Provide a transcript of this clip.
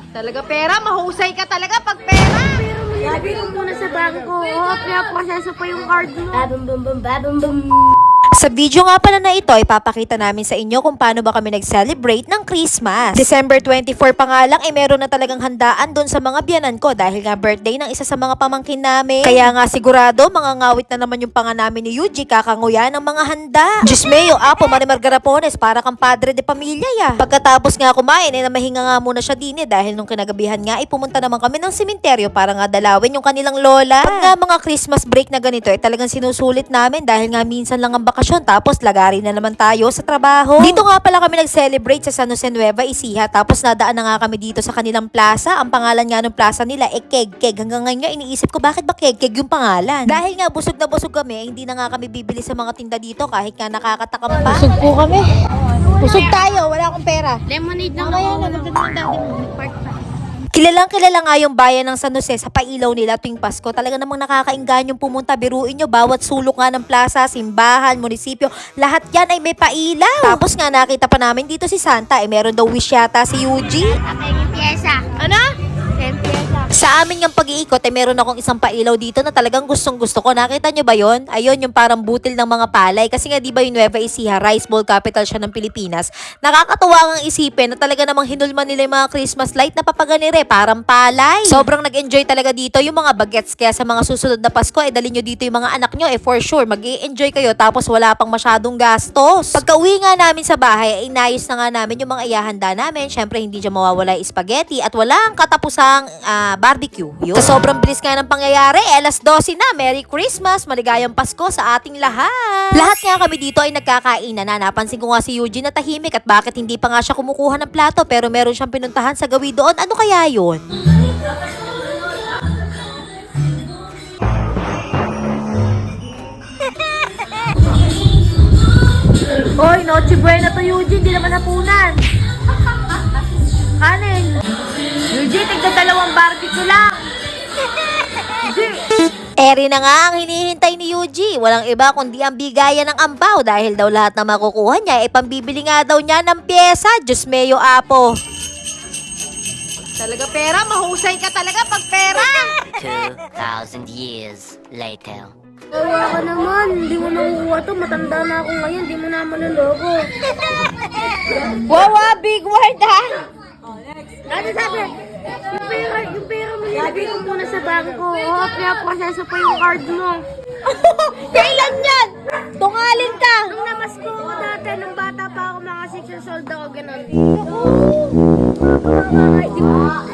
Talaga pera, mahusay ka talaga pag pera. Sabi ko muna sa bangko. Oo, kaya proseso pa yung card mo. Babam bum bum babam bum. Sa video nga pala na ito, ipapakita namin sa inyo kung paano ba kami nag-celebrate ng Christmas. December 24 pa nga lang, meron na talagang handaan doon sa mga biyanan ko dahil nga birthday ng isa sa mga pamangkin namin. Kaya nga sigurado, mga ngawit na naman yung panga namin ni Yuji, kakanguyan ng mga handa. Diyos meo, apo, Marimar Garapones, para kang padre de pamilya ya. Pagkatapos nga kumain, namahinga nga muna siya din dahil nung kinagabihan nga, pumunta naman kami ng sementeryo para nga dalawin yung kanilang lola. Pag nga mga Christmas break na ganito, talagang sinusulit namin dahil nga minsan lang ang bakasyon tapos lagari na naman tayo sa trabaho. Dito nga pala kami nag-celebrate sa San Jose Nueva Ecija tapos nadaan na nga kami dito sa kanilang plaza. Ang pangalan nga ng plaza nila Keg. Hanggang ngayon nga iniisip ko bakit ba Keg yung pangalan? Dahil nga busog na busog kami, hindi na nga kami bibili sa mga tinda dito kahit nga nakakatakam pa. Busog po kami. Busog tayo, wala akong pera. Lemonade lang kaya nalagdag ng daddy mo. Park pa. Kilalang kilala nga yung bayan ng San Jose sa pailaw nila tuwing Pasko. Talaga namang nakakainggan yung pumunta. Biruin nyo, bawat sulok nga ng plaza, simbahan, munisipyo, lahat yan ay may pailaw. Tapos nga nakita pa namin dito si Santa, meron daw wish yata si Yuji. Aking pyesa. Ano? Pyesa. Sa amin yung pag-iikot, meron akong isang pailaw dito na talagang gustong gusto ko. Nakita nyo ba yon? Ayun, yung parang butil ng mga palay. Kasi nga di ba yung Nueva Ecija, rice bowl capital siya ng Pilipinas. Nakakatuwa ang isipin na talaga namang hinulman nila yung mga Christmas light na papaganire, parang palay. Sobrang nag-enjoy talaga dito yung mga bagets. Kaya sa mga susunod na Pasko, dali nyo dito yung mga anak nyo, for sure, mag-i-enjoy kayo tapos wala pang masyadong gastos. Pagka-uwi nga namin sa bahay, inayos na nga namin yung mga ihahanda namin. Syempre, hindi dyan mawawala yung spaghetti at walang katapusang barbecue. Yun. Sa sobrang bilis nga ng pangyayari, alas 12 na. Merry Christmas! Maligayang Pasko sa ating lahat! Lahat nga kami dito ay nagkakainan na. Napansin ko nga si Eugene na tahimik at bakit hindi pa nga siya kumukuha ng plato pero meron siyang pinuntahan sa gawi doon. Ano kaya yun? Hoy, Noche Buena to Eugene, di naman hapunan. Kanin. Eugene, tigda dalawang barbecue lang. Eri na nga ang hinihintay ni Yuji. Walang iba kundi ang bigayan ng ampaw dahil daw lahat na makukuha niya pambibili nga daw niya ng pyesa. Diyos meo, apo. Talaga pera, mahusay ka talaga pag pera. 2,000 years later. Kawa ka naman, hindi mo makukuha to. Matanda na ako ngayon, hindi mo na maluloko. Wow, big word ha. Ano sabi? Yung pera mo nilagay ko muna sa bangko. Oo, kaya proseso pa yung card mo. Kailan yan? Tungalin ka. Nung namasko ko dati, nung bata pa ako, mga 6 years old ako, ganun. Ay, di ba?